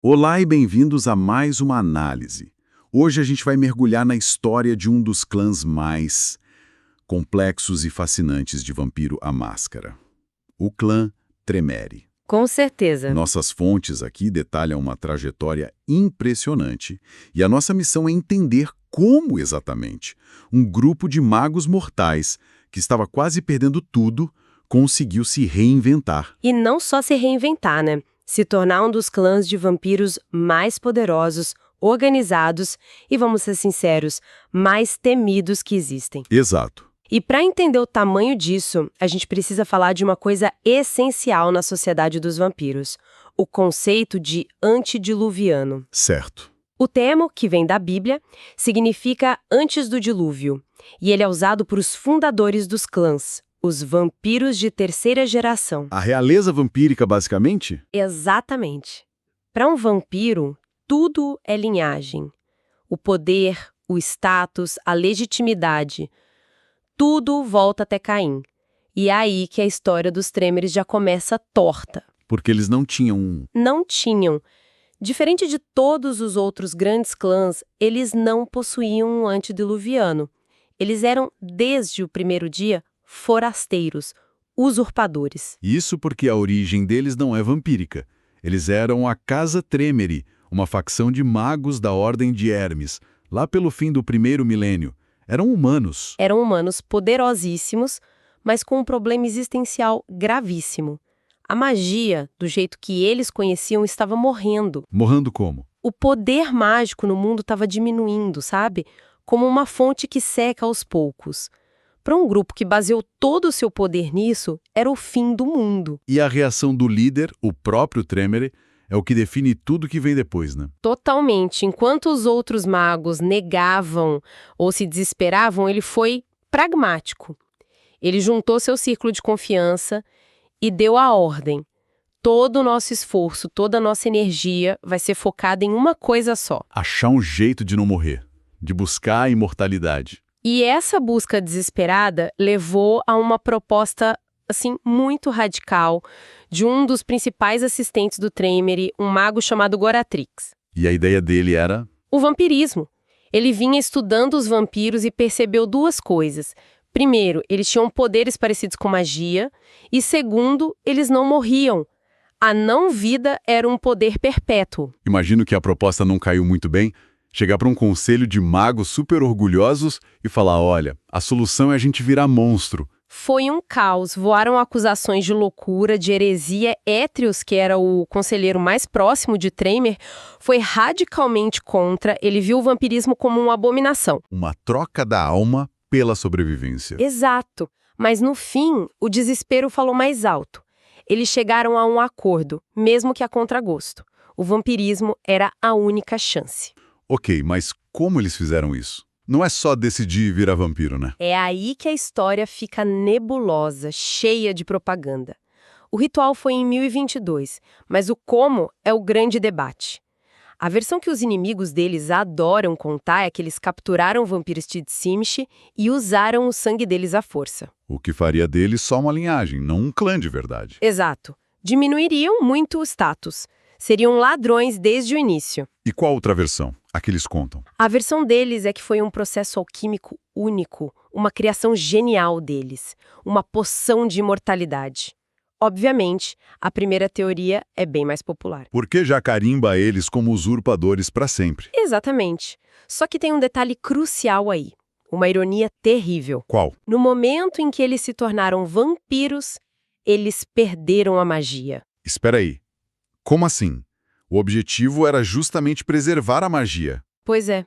Olá e bem-vindos a mais uma análise. Hoje a gente vai mergulhar na história de um dos clãs mais complexos e fascinantes de Vampiro à Máscara. O clã Tremere. Com certeza. Nossas fontes aqui detalham uma trajetória impressionante e a nossa missão é entender como exatamente um grupo de magos mortais que estava quase perdendo tudo conseguiu se reinventar. E não só se reinventar, né? Se tornar um dos clãs de vampiros mais poderosos, organizados e, vamos ser sinceros, mais temidos que existem. Exato. E para entender o tamanho disso, a gente precisa falar de uma coisa essencial na sociedade dos vampiros: o conceito de antediluviano. Certo. O termo, que vem da Bíblia, significa antes do dilúvio, e ele é usado por os fundadores dos clãs, os vampiros de terceira geração. A realeza vampírica, basicamente? Exatamente. Para um vampiro, tudo é linhagem. O poder, o status, a legitimidade. Tudo volta até Caim. E é aí que a história dos Tremere já começa torta. Porque eles não tinham um... Não tinham. Diferente de todos os outros grandes clãs, eles não possuíam um antediluviano. Eles eram, desde o primeiro dia, forasteiros, usurpadores. Isso porque a origem deles não é vampírica. Eles eram a Casa Tremere, uma facção de magos da Ordem de Hermes, lá pelo fim do primeiro milênio. Eram humanos. Eram humanos poderosíssimos, mas com um problema existencial gravíssimo. A magia, do jeito que eles conheciam, estava morrendo. Morrendo como? O poder mágico no mundo estava diminuindo, sabe? Como uma fonte que seca aos poucos. Para um grupo que baseou todo o seu poder nisso, era o fim do mundo. E a reação do líder, o próprio Tremere, é o que define tudo que vem depois, né? Totalmente. Enquanto os outros magos negavam ou se desesperavam, ele foi pragmático. Ele juntou seu círculo de confiança e deu a ordem. Todo o nosso esforço, toda a nossa energia vai ser focada em uma coisa só. Achar um jeito de não morrer, de buscar a imortalidade. E essa busca desesperada levou a uma proposta, assim, muito radical de um dos principais assistentes do Tremere, um mago chamado Goratrix. E a ideia dele era... O vampirismo. Ele vinha estudando os vampiros e percebeu duas coisas. Primeiro, eles tinham poderes parecidos com magia. E segundo, eles não morriam. A não-vida era um poder perpétuo. Imagino que a proposta não caiu muito bem. Chegar para um conselho de magos super orgulhosos e falar, olha, a solução é a gente virar monstro. Foi um caos. Voaram acusações de loucura, de heresia. Étrios, que era o conselheiro mais próximo de Tremere, foi radicalmente contra. Ele viu o vampirismo como uma abominação. Uma troca da alma pela sobrevivência. Exato. Mas no fim, o desespero falou mais alto. Eles chegaram a um acordo, mesmo que a contragosto. O vampirismo era a única chance. Ok, mas como eles fizeram isso? Não é só decidir virar vampiro, né? É aí que a história fica nebulosa, cheia de propaganda. O ritual foi em 1022, mas o como é o grande debate. A versão que os inimigos deles adoram contar é que eles capturaram vampiros Tzimisce e usaram o sangue deles à força. O que faria deles só uma linhagem, não um clã de verdade. Exato. Diminuiriam muito o status. Seriam ladrões desde o início. E qual outra versão? A que eles contam? A versão deles é que foi um processo alquímico único, uma criação genial deles, uma poção de imortalidade. Obviamente, a primeira teoria é bem mais popular. Porque já carimba eles como usurpadores para sempre. Exatamente. Só que tem um detalhe crucial aí, uma ironia terrível. Qual? No momento em que eles se tornaram vampiros, eles perderam a magia. Espera aí. Como assim? O objetivo era justamente preservar a magia. Pois é.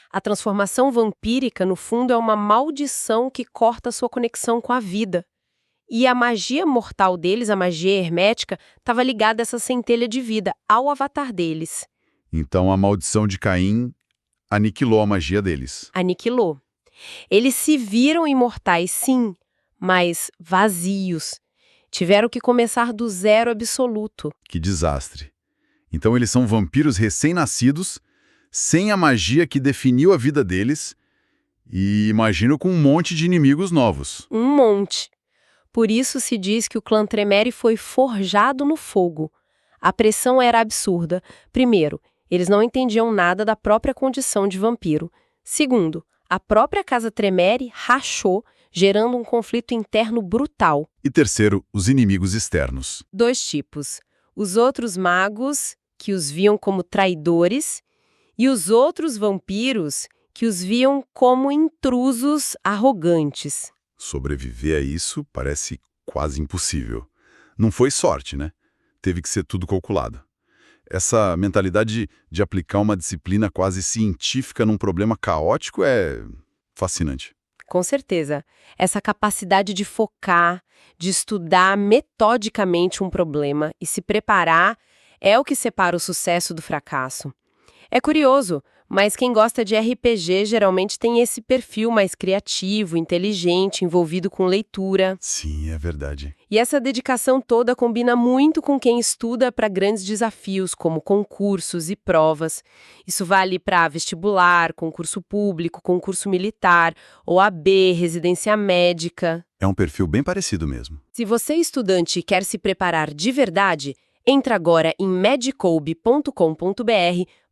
A transformação vampírica, no fundo, é uma maldição que corta sua conexão com a vida. E a magia mortal deles, a magia hermética, estava ligada a essa centelha de vida, ao avatar deles. Então a maldição de Caim aniquilou a magia deles. Aniquilou. Eles se viram imortais, sim, mas vazios. Tiveram que começar do zero absoluto. Que desastre. Então eles são vampiros recém-nascidos, sem a magia que definiu a vida deles, e imagino com um monte de inimigos novos. Um monte. Por isso se diz que o clã Tremere foi forjado no fogo. A pressão era absurda. Primeiro, eles não entendiam nada da própria condição de vampiro. Segundo, a própria casa Tremere rachou, gerando um conflito interno brutal. E terceiro, os inimigos externos. Dois tipos. Os outros magos, que os viam como traidores, e os outros vampiros, que os viam como intrusos arrogantes. Sobreviver a isso parece quase impossível. Não foi sorte, né? Teve que ser tudo calculado. Essa mentalidade de aplicar uma disciplina quase científica num problema caótico é fascinante. Com certeza. Essa capacidade de focar, de estudar metodicamente um problema e se preparar é o que separa o sucesso do fracasso. É curioso, mas quem gosta de RPG geralmente tem esse perfil mais criativo, inteligente, envolvido com leitura. Sim, é verdade. E essa dedicação toda combina muito com quem estuda para grandes desafios, como concursos e provas. Isso vale para vestibular, concurso público, concurso militar, OAB, residência médica. É um perfil bem parecido mesmo. Se você, estudante, quer se preparar de verdade, entra agora em medicoub.com.br,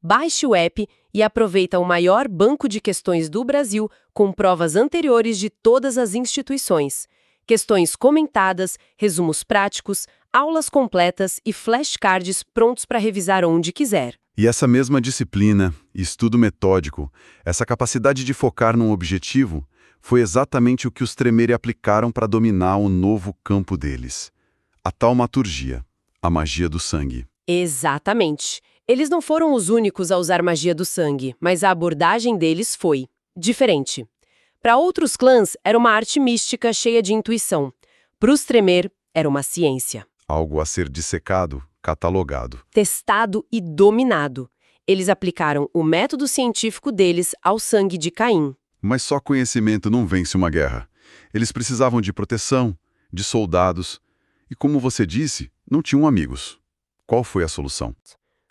baixe o app e aproveita o maior banco de questões do Brasil com provas anteriores de todas as instituições. Questões comentadas, resumos práticos, aulas completas e flashcards prontos para revisar onde quiser. E essa mesma disciplina, estudo metódico, essa capacidade de focar num objetivo, foi exatamente o que os Tremere aplicaram para dominar o novo campo deles. A taumaturgia, a magia do sangue. Exatamente. Eles não foram os únicos a usar magia do sangue, mas a abordagem deles foi diferente. Para outros clãs, era uma arte mística cheia de intuição. Para os Tremere, era uma ciência. Algo a ser dissecado, catalogado. Testado e dominado. Eles aplicaram o método científico deles ao sangue de Caim. Mas só conhecimento não vence uma guerra. Eles precisavam de proteção, de soldados. E como você disse, não tinham amigos. Qual foi a solução?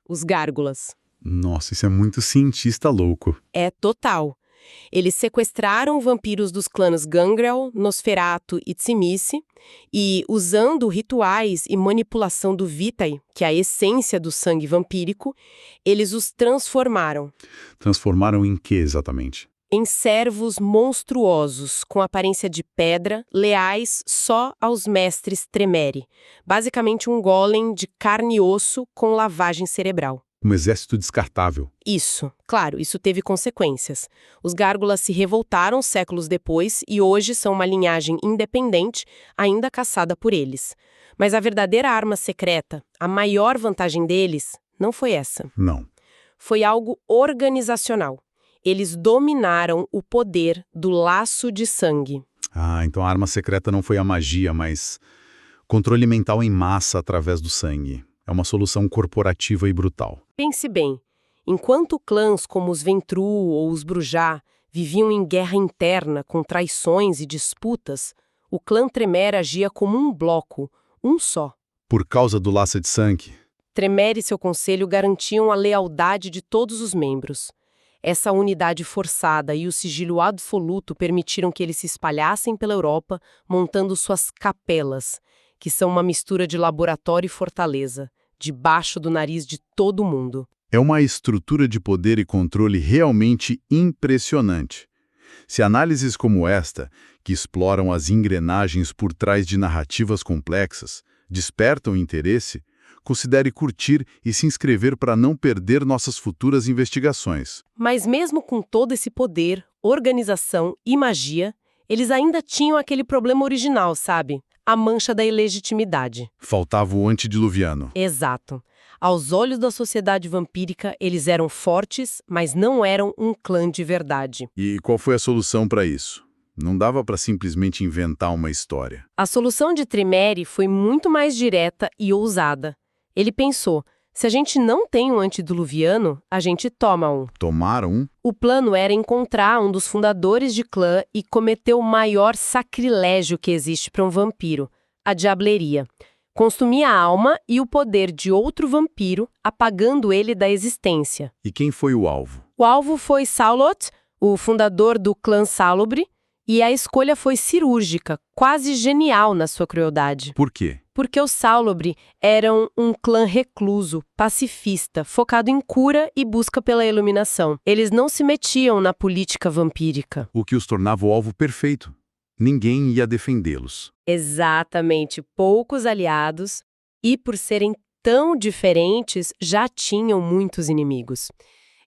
Os gárgulas. Nossa, isso é muito cientista louco. É total. Eles sequestraram vampiros dos clãs Gangrel, Nosferatu e Tzimisce e, usando rituais e manipulação do Vitae, que é a essência do sangue vampírico, eles os transformaram. Transformaram em quê exatamente? Em servos monstruosos, com aparência de pedra, leais só aos mestres Tremere. Basicamente um golem de carne e osso com lavagem cerebral. Um exército descartável. Isso, claro, isso teve consequências. Os gárgulas se revoltaram séculos depois e hoje são uma linhagem independente, ainda caçada por eles. Mas a verdadeira arma secreta, a maior vantagem deles, não foi essa. Não. Foi algo organizacional. Eles dominaram o poder do laço de sangue. Ah, então a arma secreta não foi a magia, mas controle mental em massa através do sangue. É uma solução corporativa e brutal. Pense bem, enquanto clãs como os Ventru ou os Brujah viviam em guerra interna com traições e disputas, o clã Tremere agia como um bloco, um só. Por causa do laço de sangue? Tremere e seu conselho garantiam a lealdade de todos os membros. Essa unidade forçada e o sigilo absoluto permitiram que eles se espalhassem pela Europa, montando suas capelas, que são uma mistura de laboratório e fortaleza, debaixo do nariz de todo mundo. É uma estrutura de poder e controle realmente impressionante. Se análises como esta, que exploram as engrenagens por trás de narrativas complexas, despertam interesse, considere curtir e se inscrever para não perder nossas futuras investigações. Mas mesmo com todo esse poder, organização e magia, eles ainda tinham aquele problema original, sabe? A mancha da ilegitimidade. Faltava o antediluviano. Exato. Aos olhos da sociedade vampírica, eles eram fortes, mas não eram um clã de verdade. E qual foi a solução para isso? Não dava para simplesmente inventar uma história. A solução de Tremere foi muito mais direta e ousada. Ele pensou, se a gente não tem um antediluviano, a gente toma um. Tomaram um? O plano era encontrar um dos fundadores de clã e cometer o maior sacrilégio que existe para um vampiro, a diableria. Consumir a alma e o poder de outro vampiro, apagando ele da existência. E quem foi o alvo? O alvo foi Saulot, o fundador do clã Salubre, E a escolha foi cirúrgica, quase genial na sua crueldade. Por quê? Porque os Sálubri eram um clã recluso, pacifista, focado em cura e busca pela iluminação. Eles não se metiam na política vampírica. O que os tornava o alvo perfeito. Ninguém ia defendê-los. Exatamente, poucos aliados e, por serem tão diferentes, já tinham muitos inimigos.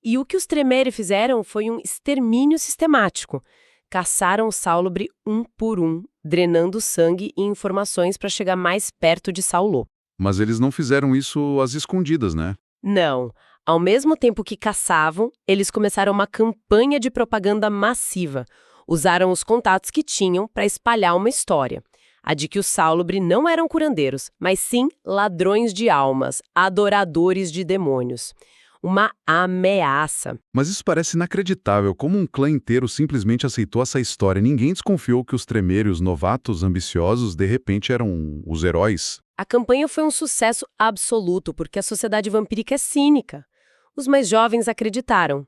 E o que os Tremere fizeram foi um extermínio sistemático. Caçaram o Sálubri um por um, drenando sangue e informações para chegar mais perto de Saulô. Mas eles não fizeram isso às escondidas, né? Não. Ao mesmo tempo que caçavam, eles começaram uma campanha de propaganda massiva. Usaram os contatos que tinham para espalhar uma história. A de que os Sálubri não eram curandeiros, mas sim ladrões de almas, adoradores de demônios. Uma ameaça. Mas isso parece inacreditável, como um clã inteiro simplesmente aceitou essa história. Ninguém desconfiou que os Tremere, os novatos ambiciosos, de repente eram os heróis. A campanha foi um sucesso absoluto, porque a sociedade vampírica é cínica. Os mais jovens acreditaram.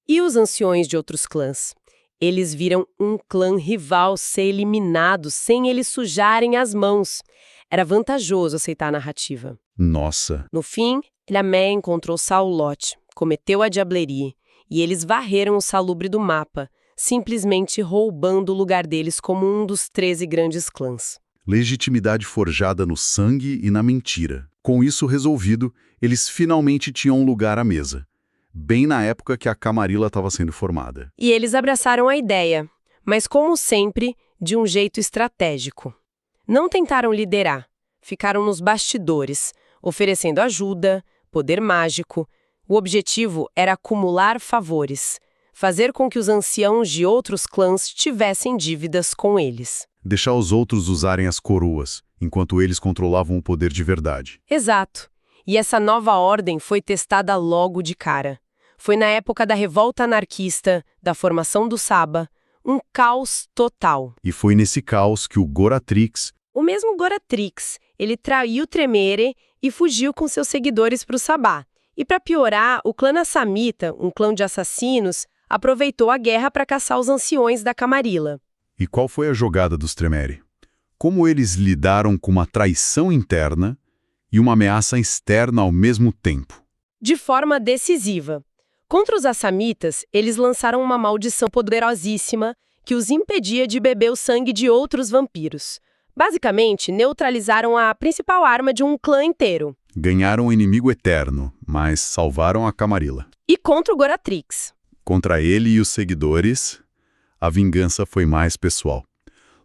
E os anciões de outros clãs? Eles viram um clã rival ser eliminado sem eles sujarem as mãos. Era vantajoso aceitar a narrativa. Nossa! No fim, Ilhamé encontrou Saulote, cometeu a diablerie, e eles varreram o Salubre do mapa, simplesmente roubando o lugar deles como um dos 13 grandes clãs. Legitimidade forjada no sangue e na mentira. Com isso resolvido, eles finalmente tinham um lugar à mesa. Bem na época que a Camarilla estava sendo formada. E eles abraçaram a ideia, mas como sempre, de um jeito estratégico. Não tentaram liderar, ficaram nos bastidores, oferecendo ajuda, poder mágico. O objetivo era acumular favores, fazer com que os anciãos de outros clãs tivessem dívidas com eles. Deixar os outros usarem as coroas, enquanto eles controlavam o poder de verdade. Exato. E essa nova ordem foi testada logo de cara. Foi na época da revolta anarquista, da formação do Saba, um caos total. E foi nesse caos que o Goratrix... O mesmo Goratrix, ele traiu Tremere e fugiu com seus seguidores para o Sabá. E para piorar, o clã Assamita, um clã de assassinos, aproveitou a guerra para caçar os anciões da Camarilla. E qual foi a jogada dos Tremere? Como eles lidaram com uma traição interna e uma ameaça externa ao mesmo tempo? De forma decisiva. Contra os Assamitas, eles lançaram uma maldição poderosíssima que os impedia de beber o sangue de outros vampiros. Basicamente, neutralizaram a principal arma de um clã inteiro. Ganharam um inimigo eterno, mas salvaram a Camarilla. E contra o Goratrix. Contra ele e os seguidores, a vingança foi mais pessoal.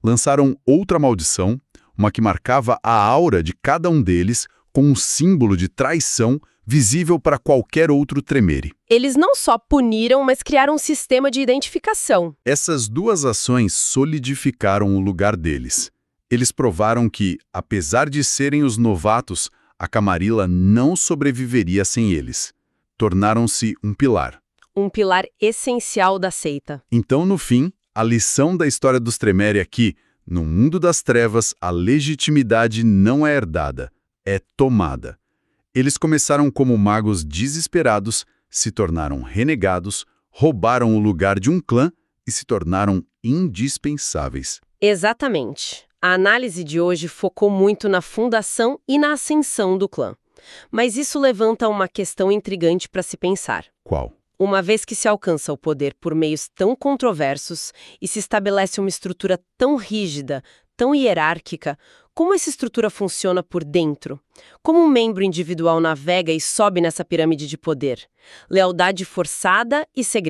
Lançaram outra maldição, uma que marcava a aura de cada um deles com um símbolo de traição visível para qualquer outro Tremere. Eles não só puniram, mas criaram um sistema de identificação. Essas duas ações solidificaram o lugar deles. Eles provaram que, apesar de serem os novatos, a Camarilla não sobreviveria sem eles. Tornaram-se um pilar. Um pilar essencial da seita. Então, no fim, a lição da história dos Tremere é que, no mundo das trevas, a legitimidade não é herdada, é tomada. Eles começaram como magos desesperados, se tornaram renegados, roubaram o lugar de um clã e se tornaram indispensáveis. Exatamente. A análise de hoje focou muito na fundação e na ascensão do clã. Mas isso levanta uma questão intrigante para se pensar. Qual? Uma vez que se alcança o poder por meios tão controversos e se estabelece uma estrutura tão rígida, tão hierárquica, como essa estrutura funciona por dentro? Como um membro individual navega e sobe nessa pirâmide de poder? Lealdade forçada e segredo.